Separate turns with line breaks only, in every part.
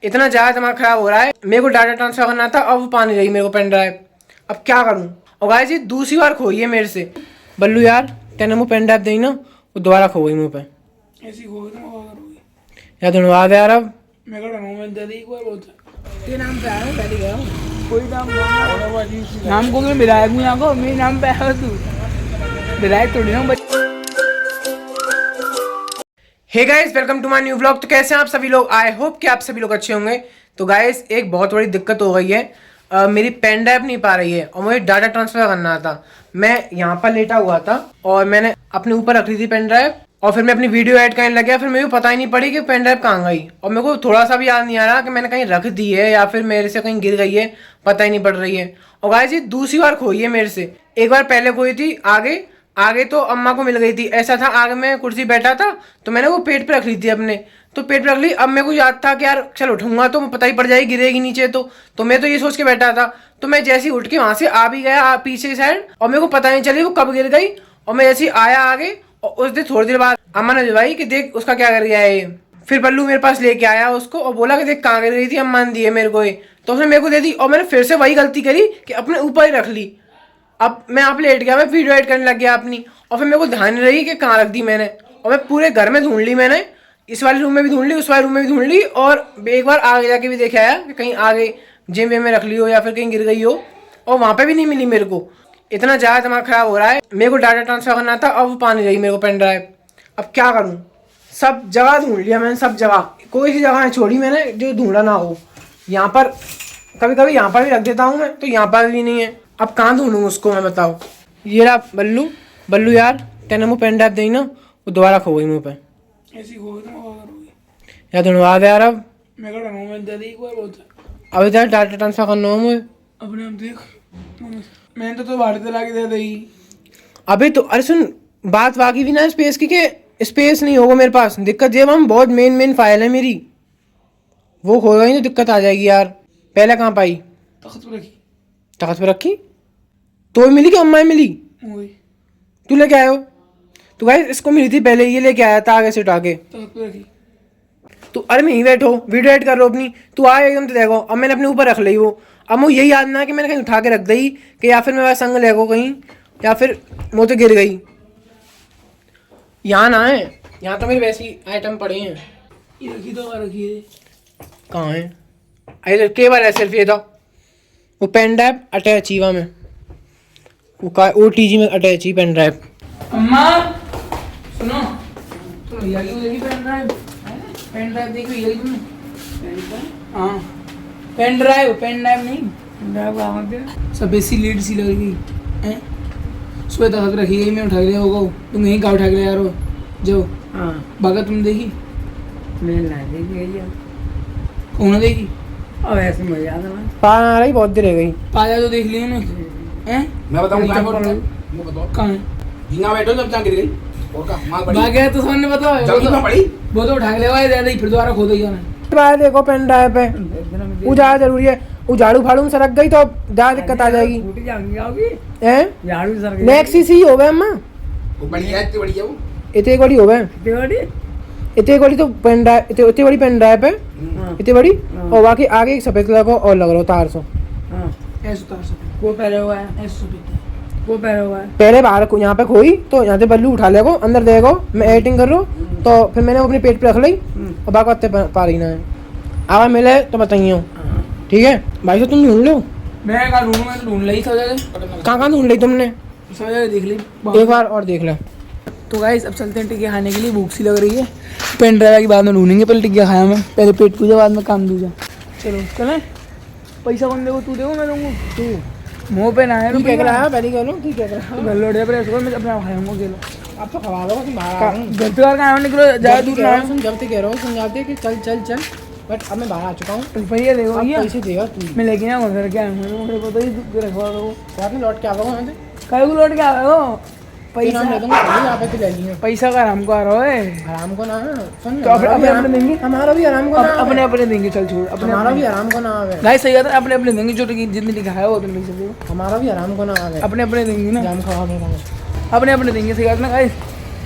इतना ज़्यादा दिमाग खराब हो रहा है। मेरे को डाटा ट्रांसफर करना था, अब वो पा नहीं रही मेरे को पेन ड्राइव। अब क्या करूँ? और गाइस ये दूसरी बार खोई है मेरे से। बल्लू यार तेने मुँह पेन ड्राइव दी ना, वो दोबारा खो गई मुँह पे।
ऐसी खोई तो होगी
यार धन्यवाद यार। अब
मैं कह रहा हूँ मैं दे दी एक बार बोलता तेरे नाम पे आया हूँ पहले गया कोई नाम को मैं विधायक हूँ यहाँ को मेरे नाम पे आया तू विधायक थोड़ी ना बच्चे।
Hey guys welcome to my new vlog. तो कैसे हैं आप सभी लोग? आई होप कि आप सभी लोग अच्छे होंगे। तो गाइस एक बहुत बड़ी दिक्कत हो गई है। मेरी पेन ड्राइव नहीं पा रही है और मुझे डाटा ट्रांसफर करना था। मैं यहाँ पर लेटा हुआ था और मैंने अपने ऊपर रख ली थी पेन ड्राइव और फिर मैं अपनी वीडियो ऐड करने लग गया। फिर मेरे को पता ही नहीं पड़ी कि पेन ड्राइव कहाँ गई और मेरे को थोड़ा सा भी याद नहीं आ रहा कि मैंने कहीं रख दी है या फिर मेरे से कहीं गिर गई है, पता ही नहीं पड़ रही है। और गाइस ये दूसरी बार खोई है मेरे से। एक बार पहले खोई थी आगे तो अम्मा को मिल गई थी। ऐसा था आगे मैं कुर्सी बैठा था तो मैंने वो पेट पे रख ली थी अपने, तो पेट पे रख ली। अब मेरे को याद था कि यार चल उठूंगा तो पता ही पड़ जाएगी, गिरेगी नीचे तो मैं तो ये सोच के बैठा था। तो मैं जैसे ही उठ के वहां से आ भी गया पीछे साइड और मेरे को पता नहीं चली वो कब गिर गई। और मैं जैसे ही आया आगे और उस दिन थोड़ी देर बाद अम्मा ने दिलवाई कि देख उसका क्या कर गया है ये। फिर बल्लू मेरे पास लेके आया उसको और बोला कि देख कहाँ गिर गई थी, अम्मा ने दी है मेरे को ये। तो उसने मेरे को दे दी और मैंने फिर से वही गलती करी कि अपने ऊपर ही रख ली। अब मैं आप लेट गया, मैं वीडियो एडिट करने लग गया अपनी और फिर मेरे को ध्यान नहीं रही कि कहाँ रख दी मैंने। और मैं पूरे घर में ढूंढ ली, मैंने इस वाले रूम में भी ढूंढ ली, उस वाले रूम में भी ढूंढ ली और एक बार आगे जाके भी देखा है कि कहीं आगे जेब में रख ली हो या फिर कहीं गिर गई हो, और वहाँ पे भी नहीं मिली मेरे को। इतना ज़्यादा दिमाग खराब हो रहा है। मेरे को डाटा ट्रांसफर करना था, अब वो पा नहीं रही मेरे को पेन ड्राइव। अब क्या करूँ? सब जगह ढूंढ लिया मैंने, सब जगह, कोई सी जगह छोड़ी मैंने जो ढूंढा ना हो। यहाँ पर कभी कभी यहाँ पर भी रख देता हूँ मैं, तो यहाँ पर भी नहीं है। अब कहाँ ढूंढूँ उसको मैं, बताओ। ये रहा बल्लू यार तेने मुँह पेन ड्राइव दी ना, वो दोबारा खो गई मुँह पे।
ऐसी खोई तो होगी
यार धन्यवाद यार। अब
मैं कह रहा हूँ मैं दे दी एक बार बोलता
अभी यार डाटा ट्रांसफर करना हो मुझे।
अपने आप देख मैंने तो भाड़े दिला के दे दी।
अभी तो अरे सुन, बात बाकी भी ना स्पेस की, के स्पेस नहीं होगा मेरे पास। दिक्कत ये हम बहुत मेन फाइल है मेरी, वो खो गई तो दिक्कत आ जाएगी यार। पहले कहाँ पाई?
तख्त पे रखी।
तख्त पे रखी तो मिली कि अम्मा मिली?
वही
तू लेके आयो? तो गाइस इसको मिली थी पहले, ये लेके आया था आगे से उठा के।
तख्त पे रखी।
तो अरे मैं ही बैठो वीडियो एडिट कर रहा हूँ अपनी, तू आए एकदम तो देखो। अब मैंने अपने ऊपर रख ली वो। अब मुझे यही याद ना कि मैंने कहीं उठा के रख दी कि या फिर मैं संग ले गो कहीं, या फिर मुँह तो गिर गई। यहाँ ना है, यहाँ तो मेरे वैसी आइटम पड़े हैं।
ये रखी तो रखी है।
कहाँ है? अरे के बार है सिर्फ ये था वो पेन ड्राइव अटैच ही में, वो का OTG में अटैच ही पेन ड्राइव।
अम्मा सुनो, तो भैया की देखी पेन ड्राइव देखी भैया की तुमने? हाँ पेन ड्राइव नहीं ड्राइव कहाँ सब ऐसी लीड सी लग गई हैं। सुबह तक रखी गई, मैं उठा के लिया होगा, तुम यहीं का उठा के ले यार हो जाओ। हाँ बागा तुम देखी?
मैंने ना देखी है।
कौन देखी?
अब ऐसे मजा आता है।
पा आ रही बहुत देर रह गई।
पाया तो देख लिया ना हैं।
मैं बताऊं
कहाँ है?
झींगा बैठो जब जहाँ गिर गई और का माल पड़ी
भाग गया तो सामने बताओ।
जमीन में पड़ी
वो तो उठा के ले आया ज्यादा ही, फिर दोबारा खो दिया ना।
बाहर देखो पेन ड्राइव पे, वो ज़्यादा जरूरी है। वो झाड़ू फाड़ू में सरक गई तो ज़्यादा दिक्कत आ जाएगी।
टूटी जाओगी
हैं
झाड़ू सर गई।
नेक्स्ट ही हो गए अम्मा,
वो बड़ी है, इतनी बड़ी है वो।
इतनी बड़ी हो गए,
देवड़ी
इतनी बड़ी तो पेन ड्राइव, इतनी बड़ी पेन ड्राइव है, इतनी बड़ी। और बाकी आगे एक सफेद कलर को और लग रहा हो तार सो।
हाँ
ऐसे उतार सकते
वो पहले हुआ है,
ऐसे सुबह
वो पहले हुआ है।
पहले बाहर यहाँ पे खोई तो यहाँ से बल्लू उठा लेगो, अंदर देखो मैं एडिटिंग कर रहा हूँ तो फिर मैंने अपने पेट पे रख ली और बाकी बातें पा रही ना है। आवाज मिले तो बताइए, ठीक है भाई? साहब तुम ढूंढ लो।
मैं कहा ढूंढूं, मैं ढूंढ ली सब जगह।
कहाँ ढूंढ ली तुमने?
सब जगह देख ली
एक बार और देख लो।
तो गाइस अब चलते हैं टिक्किया खाने के लिए, भूख सी लग रही है। पेन ड्राइव की बाद में ढूंढेंगे, पहले टिक्किया खाया मैं, पहले पेट पूजा बाद में काम दूजा। चलो चलें। पैसा कौन देगो? तू देगो मैं दूंगा? तू मुँह पे ना है
तू क्या कर रहा है? पहले कह लो तू क्या कर रहा है?
घर लौटे पर ऐसे मैं अपने आप खाऊंगा। चलो
अब तो खवा दो तुम बाहर।
घर पे और कहाँ निकलो, ज़्यादा दूर ना है।
सुन जब तक कह रहा हूँ समझाते कि चल चल चल, बट अब मैं बाहर आ चुका हूँ।
रुपये देखो
अब
भैया,
पैसे देगा तू।
मैं लेके आऊँ घर के आया हूँ, मुझे पता ही रखवा दो।
रात में लौट के आवा वहाँ से,
कहीं को लौट के आए हो?
पैसा
पैसा
ले दूंगा यहाँ पे तो ले लिए।
पैसा का आराम को आ रहा है,
आराम को ना सुन,
तो अपने अपने देंगे,
हमारा भी आराम को ना
अपने अपने देंगे। चल छोड़, अपने
हमारा भी आराम को ना आवे।
गाइस सही बात है, अपने अपने देंगे, जो जितनी लिखा है वो उतने पैसे दो।
हमारा भी आराम को ना आवे,
अपने अपने देंगे ना,
जाम खवा देगा।
अपने अपने देंगे। सही बात ना गाइस?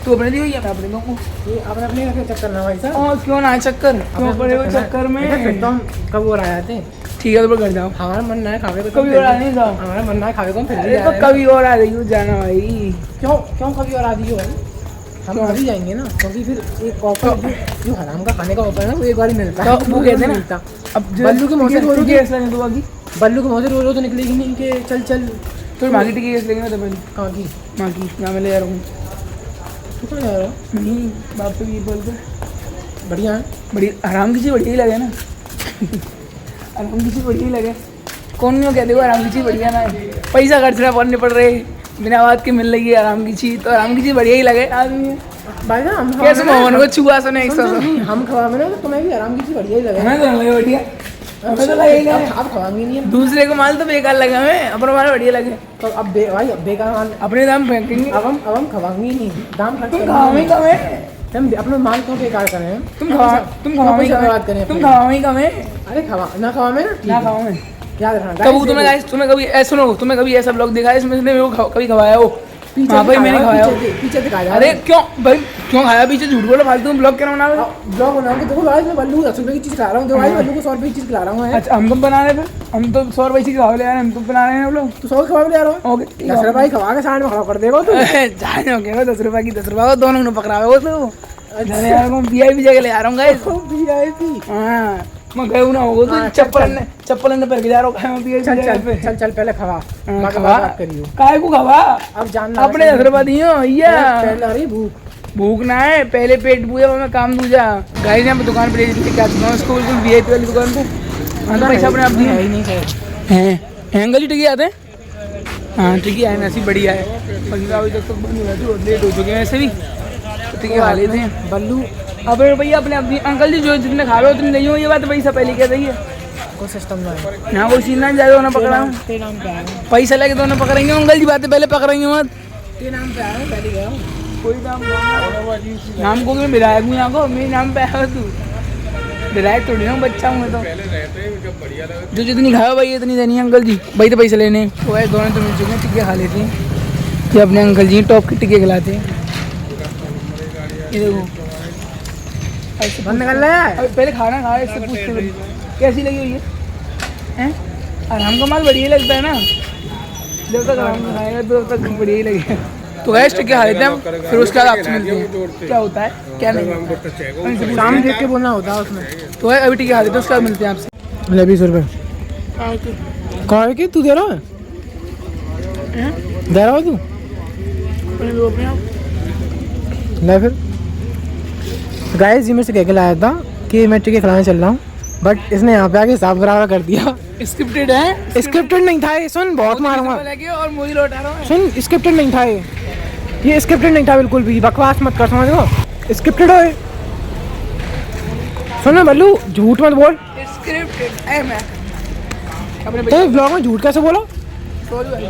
तू अपने लिए या मैं अपने दूँ?
ये आपने अपने रखे चक्कर ना भाई साहब।
और क्यों ना चक्कर, क्यों पड़े हो चक्कर में?
फिर तो हम कब और आए थे।
ठीक है तो घर जाओ,
हमारा मन ना है खावे को,
कभी और आ नहीं जाओ।
हमारा मन ना है खावे को, हम फिर भी
अरे
जा
तो
रहे हैं।
कभी और आ रही हूँ जाना भाई।
क्यों क्यों कभी और आ दी हो भाई? हम अभी जाएंगे ना, क्योंकि फिर एक ऑफर जो हराम का खाने का ऑफर है ना, वो एक बार ही मिलता है।
तो वो कहते हैं ना,
मिलता।
अब
बल्लू के मौसे रोज
गैस लगे तो बाकी
बल्लू के मौसे रोज तो निकलेगी नहीं कि चल चल।
तो मांगी टिकी गैस लेंगे ना, तो पहले
कहाँ की?
मांगी यहाँ मैं ले जा रहा हूँ।
तू कहाँ जा रहा हो?
नहीं बाप पे ये बोल दो,
बढ़िया है।
बड़ी आराम की चीज़ बढ़िया ही लगे ना। आराम की चीज़ बढ़िया ही लगे, कौन नहीं कहते हो आराम की चीज़ बढ़िया ना है। पैसा खर्चना पड़ने पड़ रहे, बिना बात के मिल रही है आराम की चीज़, तो आराम की चीज़ बढ़िया ही लगे आदमी।
भाई ना हम
कैसे मोहन को छुआ सुने एक
हम खवावे ना, तो तुम्हें भी आराम की चीज बढ़िया ही लगे।
हमें तो लगे बढ़िया, हमें तो लगेगा।
अब खवाएंगे नहीं हम।
दूसरे को माल तो बेकार लगे, हमें अपना माल बढ़िया लगे।
तो अब भाई अब बेकार माल
अपने दाम फेंकेंगे।
अब हम खवाएंगे ही नहीं, दाम खर्च
तुम
करेंगे
खाओ ही
नहीं।
कम है,
हम अपना माल क्यों बेकार करें हम?
तुम खाओ ही कम
बात करें
है, तुम
अपनी।
खाओ ही कम है
अरे खवा ना खवा में ना, ठीक
ना
है।
खाओ में।
याद रखना
कब तुम्हें गाइस, तुम्हें कभी ऐसा सुनो, तुम्हें कभी ऐसा ब्लॉग दिखा है इसमें से मेरे को कभी खवाया हो?
पीछे
हाँ भाई मैंने खाया हो।
पीछे दिखा जा।
अरे क्यों भाई, क्यों खाया पीछे? झूठ बोलो फालतू, ब्लॉग क्या बना रहे हो?
ब्लॉग बनाओगे देखो भाई, मैं बल्लू 10 रुपए की चीज खा रहा हूँ, तो भाई बल्लू को 100 रुपए की चीज खिला रहा हूँ।
अच्छा हम तो बना रहे थे, हम तो 100 रुपए की खवा ले रहे हैं, हम तो बना रहे हैं लोग।
तू 100 खवा ले रहा हो?
ओके
10 रुपए खवा के साइड में खड़ा कर देगा तू।
जाने हो गया 10 रुपए की 10 रुपए को दोनों ने पकड़ा हुआ तो जाने यार मैं वीआईपी जगह ले आ रहा हूँ गाइस।
VIP।
हाँ मैं गए ना होगा तो
हाँ,
चप्पल ने पहन के जा रहा हूँ मैं वीआईपी
चल
जगह
चल
पे।
चल पहले खवा, बाकी
खवा
बात करियो।
काय को खवा,
अब जानना
अपने 10 रुपए दियो भैया।
पहले अरे भूख
भूख ना है, पहले पेट पूजा मैं काम दूजा। गाइस यहाँ पे दुकान पे ले क्या चुका उसको बिल्कुल वीआईपी वाली दुकान पे। हाँ तो पैसा अपने आप दिए
है ही नहीं है।
हैं एंगल ही टिकी आते हैं। हाँ टिकी आए ना, ऐसी बढ़िया है। पंद्रह अभी तक बंद हो जाती है, लेट हो चुके हैं वैसे भी, टिकी खा लेते हैं।
बल्लू
अब भैया अपने अपनी अंकल जी जो जितने खा रहे हो उतने नहीं हो, ये बात पैसा पहले क्या सही है
को सिस्टम ना है।
ना कोई सीन ना ज्यादा होना पकड़ा हूँ,
तेरे नाम पे आया हूँ,
पैसा लेके दोनों पकड़ेंगे अंकल जी, बातें पहले पकड़ेंगे मत।
तेरे नाम पे आया हूँ, पहले गया हूँ।
कोई नाम को मैं विधायक हूँ यहाँ को, मेरे नाम पे आया तू विधायक थोड़ी ना बच्चा हूँ मैं तो। जो जितनी खाओ भाई इतनी देनी है अंकल जी, भाई तो पैसे लेने तो है, दोनों तो मिल चुके हैं, टिक्के खा लेते हैं। ये अपने अंकल जी टॉप के टिक्के खिलाते हैं। ये देखो ऐसे
बंद कर ले यार।
अभी पहले खाना खाया इससे पूछते हुए कैसी लगी हुई है हैं? आराम का माल बढ़िया लगता है ना, जब तक आराम का खाएगा तो तब तक बढ़िया ही लगेगा। तो गैस टिक्के खा लेते हैं, फिर उसके बाद आपसे मिलते हैं क्या होता है क्या नहीं।
सामने देख के बोलना होता है उसमें।
तो है अभी टिक्के खा लेते हैं, उसके बाद मिलते हैं आपसे।
ले 20 रुपए कहा है कि तू दे रहा है? दे रहा हो तू? ले फिर गाइस जी मेरे से कह के लाया था कि मैं टिक्के खिलाने चल रहा हूँ, बट इसने यहाँ पे आके हिसाब बराबर कर दिया।
स्क्रिप्टेड है,
स्क्रिप्टेड नहीं था ये, सुन बहुत मारूंगा।
और मूवी लौटा रहा हूँ।
सुन स्क्रिप्टेड नहीं था ये स्क्रिप्टेड नहीं था बिल्कुल भी, बकवास मत कर, समझ लो स्क्रिप्टेड है। सुन बल्लू झूठ मत बोल,
स्क्रिप्टेड है। मैं अपने
तो ब्लॉग में झूठ कैसे बोला?
सॉरी भाई,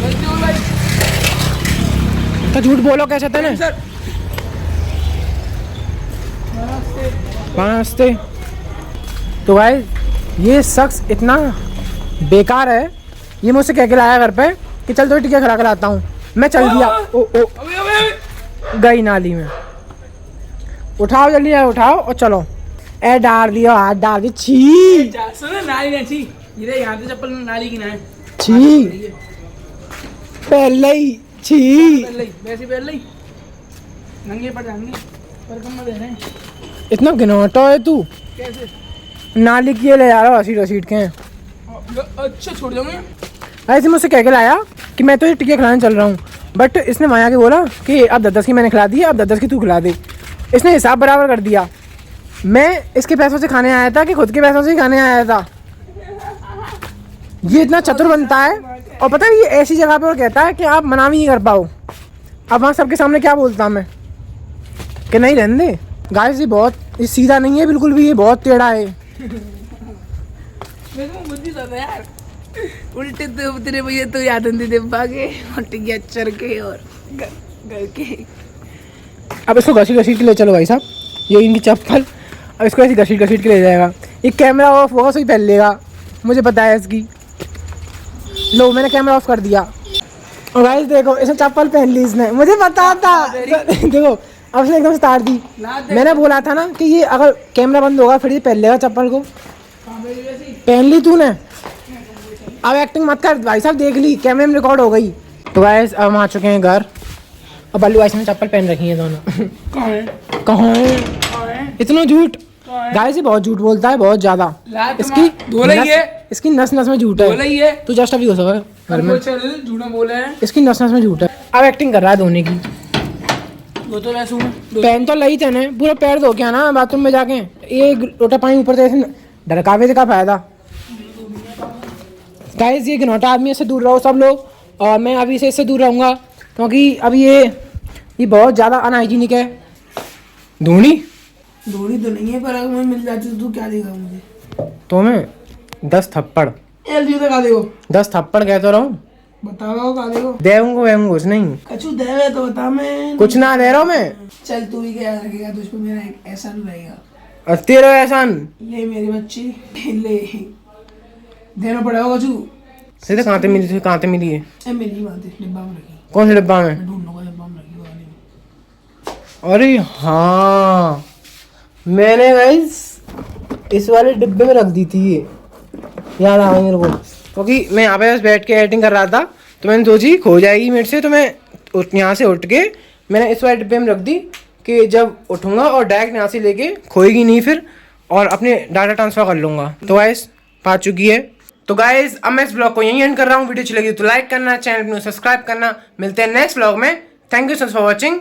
गलती हो भाई
तो झूठ बोलो कैसे थे ना?
सर।
नमस्ते। तो भाई ये शख्स इतना बेकार है, ये मुझसे कह के लाया घर पे कि चल तो टिक्के खिला के लाता हूँ। मैं चल दिया, ओ गई नाली में। उठाओ जल्दी यार, उठाओ और चलो। ए डाल दिया, हाथ डाल दी, छी
सुनो नाली ना छी, ये यहाँ तो चप्पल नाली की ना है,
छी पहले ही छी।
पहले ही वैसे पहले ही नंगे पड़ जाएंगे पर कम मत देने।
इतना गिनौटा है तू,
कैसे
नाली की ले जा रहा हूँ, रसीद के हैं।
अच्छा छोड़ जाऊंगे।
ऐसे मुझसे कह के लाया कि मैं तो ये टिक्के खिलाने चल रहा हूँ, बट इसने वहाँ के बोला कि अब 10 की मैंने खिला दी, अब 10 की तू खिला दे। इसने हिसाब बराबर कर दिया। मैं इसके पैसों से खाने आया था कि खुद के पैसों से ही खाने आया था? ये इतना चतुर बनता है, और पता है ये ऐसी जगह पे और कहता है कि आप मना भी नहीं कर पाओ। अब वहाँ सबके सामने क्या बोलता मैं कि नहीं रहने दे। गाइस ये सीधा नहीं है बिल्कुल भी, ये बहुत टेढ़ा है।
मेरे को बुद्धि था यार, उल्टे तो तेरे भैया तो याद आते थे भागे और टिकिया चर के और घर के।
अब इसको घसीट के ले चलो भाई साहब, ये इनकी चप्पल, अब इसको ऐसे घसीट के ले जाएगा। ये कैमरा ऑफ होगा सही पहन लेगा, मुझे पता है इसकी। लो मैंने कैमरा ऑफ कर दिया। और गाइस देखो इसे चप्पल पहन ली इसने, मुझे पता था। देखो अब इसने एकदम उतार दी। मैंने बोला था ना कि ये अगर कैमरा बंद होगा फिर ये पहन लेगा चप्पल को। पहन ली तूने, अब एक्टिंग मत कर भाई साहब, देख ली कैमरे में रिकॉर्ड हो गई। तो गाइस अब हम आ चुके हैं घर, अब बल्लू गाइस ने चप्पल पहन रखी है दोनों।
कहाँ है?
कहाँ है?
कहाँ है?
इतना झूठ
कहाँ है?
गाइस ये बहुत झूठ बोलता है, बहुत ज्यादा।
लात
इसकी
मार, धो रही है।
इसकी नस नस में झूठ
बोला ही
है।
है।
तू जस्ट अभी हो सकता घर में,
चल झूठा बोला है।
इसकी नस नस में झूठ है। अब एक्टिंग कर रहा है धोने की।
दो तो मैं सुन
पहन तो लई तेने, पूरा पैर धो के आना बाथरूम में जाके, एक लोटा पानी ऊपर से ढड़कावे का फायदा। गाइस ये घनौटा आदमी से दूर रहो सब लोग, और मैं अभी से इससे दूर रहूँगा क्योंकि अभी ये बहुत ज़्यादा अनहाइजीनिक है। धोनी
धोनी तो नहीं है, पर अगर मैं मिल जाती तो तू क्या देगा मुझे?
तो मैं 10 थप्पड़
एल जी तो का देखो,
10 थप्पड़ कहता रहा हूँ,
बताओ का देखो।
देऊंगा वेऊंगा कुछ नहीं,
कछु देवे तो बता, मैं
कुछ ना दे रहा हूँ मैं।
चल तू ही क्या रखेगा, तुझ पे मेरा एक एहसान रहेगा।
और तेरा एहसान
ले मेरी बच्ची, ले देना पड़ेगा कछु।
सीधे कहाँ से मिली, कहाँ से मिली है?
ए मेरी बात है, डिब्बा में रखी,
कौन से डिब्बा में?
ढूंढ लूंगा डिब्बा में रखी होगा।
अरे हाँ, मैंने गाइस इस वाले डिब्बे में रख दी थी ये, याद आ गई मेरे को, क्योंकि मैं यहाँ पे बस बैठ के एडिटिंग कर रहा था तो मैंने सोची खो जाएगी मेरे से, तो मैं यहाँ से उठ के मैंने इस वाले डिब्बे में रख दी कि जब उठूँगा और डायरेक्ट यहाँ से लेके खोएगी नहीं फिर, और अपने डाटा ट्रांसफ़र कर लूँगा। तो गाइस पा चुकी है। तो गाइस अब मैं इस ब्लॉग को यहीं एंड कर रहा हूँ। वीडियो अच्छी लगी तो लाइक करना, चैनल को सब्सक्राइब करना। मिलते हैं नेक्स्ट ब्लॉग में। Thank you so much for watching.